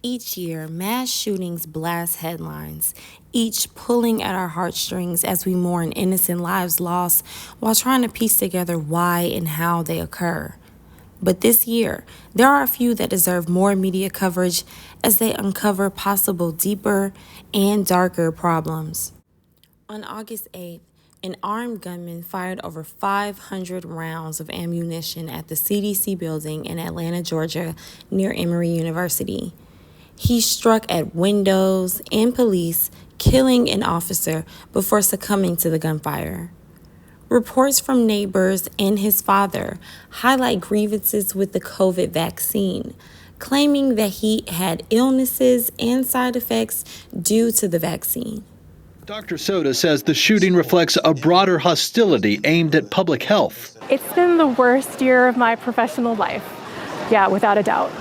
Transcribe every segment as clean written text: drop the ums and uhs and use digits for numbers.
Each year, mass shootings blast headlines, each pulling at our heartstrings as we mourn innocent lives lost while trying to piece together why and how they occur. But this year, there are a few that deserve more media coverage as they uncover possible deeper and darker problems. On August 8th, an armed gunman fired over 500 rounds of ammunition at the CDC building in Atlanta, Georgia, near Emory University. He struck at windows and police, killing an officer before succumbing to the gunfire. Reports from neighbors and his father highlight grievances with the COVID vaccine, claiming that he had illnesses and side effects due to the vaccine. Dr. Soda says the shooting reflects a broader hostility aimed at public health. It's been the worst year of my professional life. Yeah, without a doubt.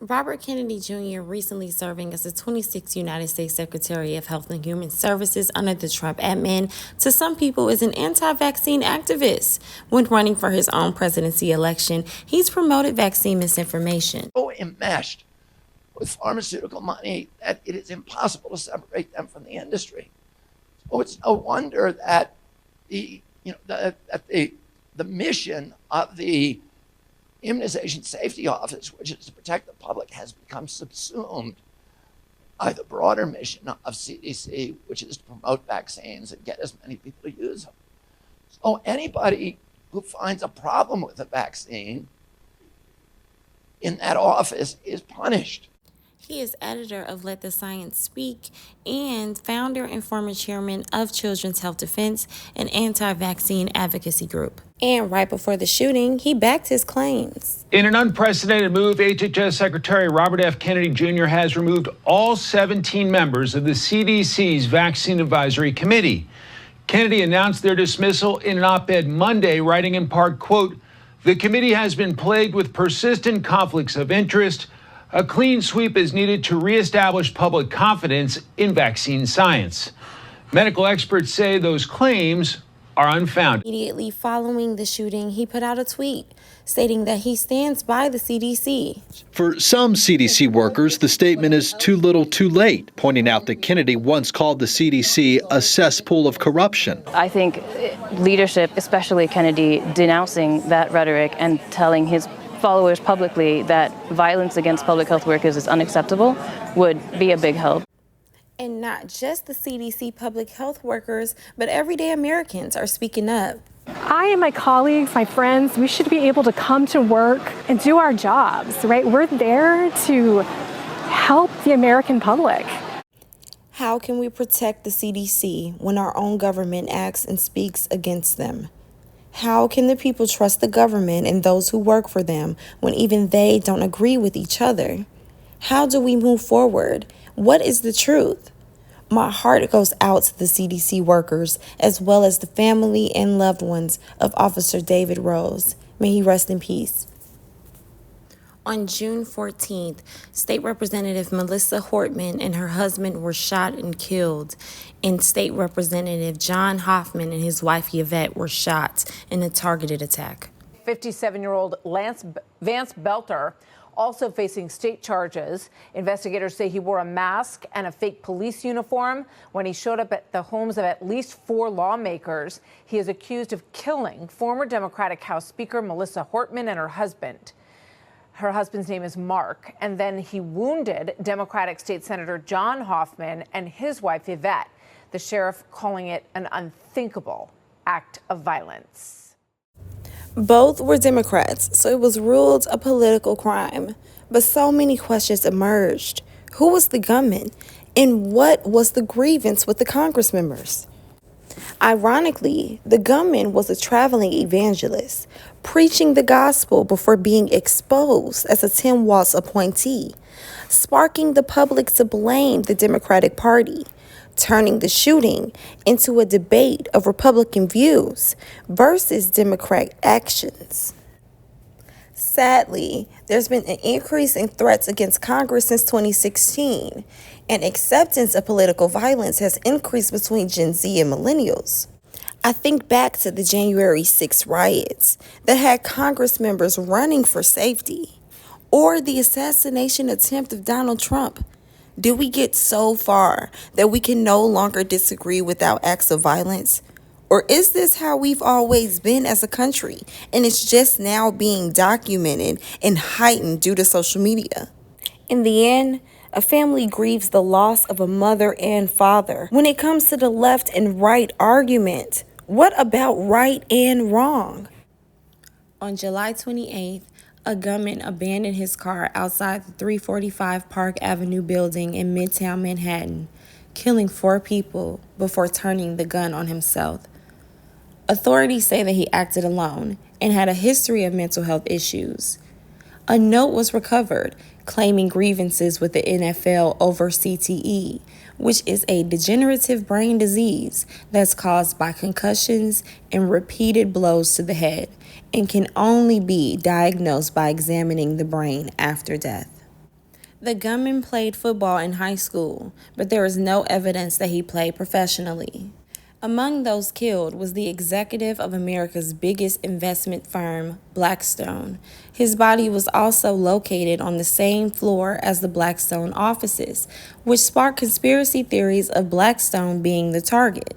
Robert Kennedy Jr. recently serving as the 26th United States Secretary of Health and Human Services under the Trump admin, to some people is an anti-vaccine activist. When running for his own presidency election, he's promoted vaccine misinformation. So enmeshed with pharmaceutical money that it is impossible to separate them from the industry. So it's no wonder that the mission of the Immunization Safety Office, which is to protect the public, has become subsumed by the broader mission of CDC, which is to promote vaccines and get as many people to use them. So anybody who finds a problem with a vaccine in that office is punished. He is editor of Let the Science Speak and founder and former chairman of Children's Health Defense, an anti-vaccine advocacy group. And right before the shooting, he backed his claims. In an unprecedented move, HHS Secretary Robert F. Kennedy Jr. has removed all 17 members of the CDC's Vaccine Advisory Committee. Kennedy announced their dismissal in an op-ed Monday, writing in part, quote, "The committee has been plagued with persistent conflicts of interest. A clean sweep is needed to reestablish public confidence in vaccine science." Medical experts say those claims are unfounded. Immediately following the shooting, he put out a tweet stating that he stands by the CDC. For some CDC workers, the statement is too little too late, pointing out that Kennedy once called the CDC a cesspool of corruption. I think leadership, especially Kennedy, denouncing that rhetoric and telling his followers publicly that violence against public health workers is unacceptable would be a big help. And not just the CDC public health workers, but everyday Americans are speaking up. I and my colleagues, my friends, we should be able to come to work and do our jobs, right? We're there to help the American public. How can we protect the CDC when our own government acts and speaks against them? How can the people trust the government and those who work for them when even they don't agree with each other? How do we move forward? What is the truth? My heart goes out to the CDC workers as well as the family and loved ones of Officer David Rose. May he rest in peace. On June 14th, State Representative Melissa Hortman and her husband were shot and killed, and State Representative John Hoffman and his wife Yvette were shot in a targeted attack. 57-year-old Vance Belter also facing state charges. Investigators say he wore a mask and a fake police uniform when he showed up at the homes of at least 4 lawmakers. He is accused of killing former Democratic House Speaker Melissa Hortman and her husband. Her husband's name is Mark. And then he wounded Democratic State Senator John Hoffman and his wife Yvette, the sheriff calling it an unthinkable act of violence. Both were Democrats, so it was ruled a political crime. But so many questions emerged. Who was the gunman? And what was the grievance with the Congress members? Ironically, the gunman was a traveling evangelist, preaching the gospel before being exposed as a Tim Walz appointee, sparking the public to blame the Democratic Party, turning the shooting into a debate of Republican views versus Democrat actions. Sadly, there's been an increase in threats against Congress since 2016, and acceptance of political violence has increased between Gen Z and millennials. I think back to the January 6th riots that had Congress members running for safety, or the assassination attempt of Donald Trump? Did we get so far that we can no longer disagree without acts of violence? Or is this how we've always been as a country, and it's just now being documented and heightened due to social media? In the end, a family grieves the loss of a mother and father. When it comes to the left and right argument, what about right and wrong? On July 28th, a gunman abandoned his car outside the 345 Park Avenue building in Midtown Manhattan, killing 4 people before turning the gun on himself. Authorities say that he acted alone and had a history of mental health issues. A note was recovered claiming grievances with the NFL over CTE, which is a degenerative brain disease that's caused by concussions and repeated blows to the head and can only be diagnosed by examining the brain after death. The gunman played football in high school, but there is no evidence that he played professionally. Among those killed was the executive of America's biggest investment firm, Blackstone. His body was also located on the same floor as the Blackstone offices, which sparked conspiracy theories of Blackstone being the target.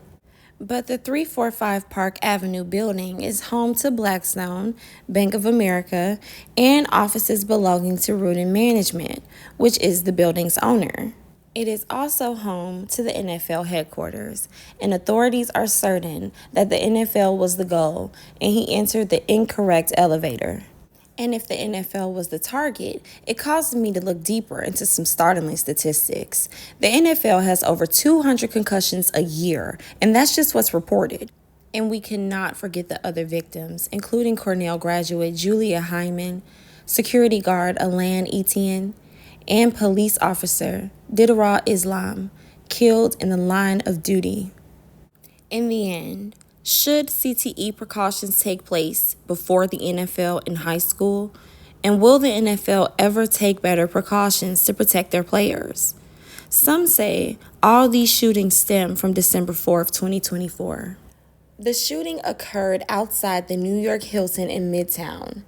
But the 345 Park Avenue building is home to Blackstone, Bank of America, and offices belonging to Rudin Management, which is the building's owner. It is also home to the NFL headquarters, and authorities are certain that the NFL was the goal and he entered the incorrect elevator. And if the NFL was the target, it caused me to look deeper into some startling statistics. The NFL has over 200 concussions a year, and that's just what's reported. And we cannot forget the other victims, including Cornell graduate Julia Hyman, security guard Alan Etienne, and police officer Didarra Islam, killed in the line of duty. In the end, should CTE precautions take place before the NFL in high school? And will the NFL ever take better precautions to protect their players? Some say all these shootings stem from December 4th, 2024. The shooting occurred outside the New York Hilton in Midtown.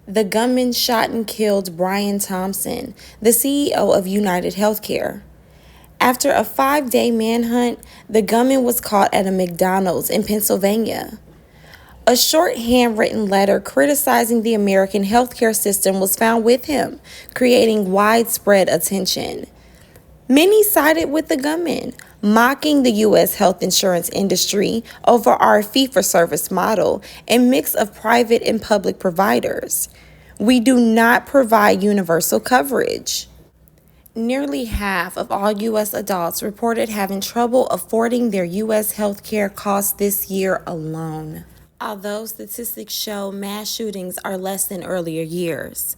The gunman shot and killed Brian Thompson, the CEO of United Healthcare. After a 5-day manhunt, the gunman was caught at a McDonald's in Pennsylvania. A short handwritten letter criticizing the American healthcare system was found with him, creating widespread attention. Many sided with the gunman, mocking the U.S. health insurance industry over our fee-for-service model and mix of private and public providers. We do not provide universal coverage. Nearly half of all U.S. adults reported having trouble affording their U.S. health care costs this year alone. Although statistics show mass shootings are less than earlier years,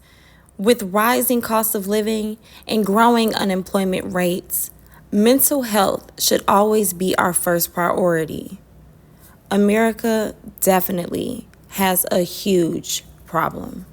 with rising costs of living and growing unemployment rates, mental health should always be our first priority. America definitely has a huge problem.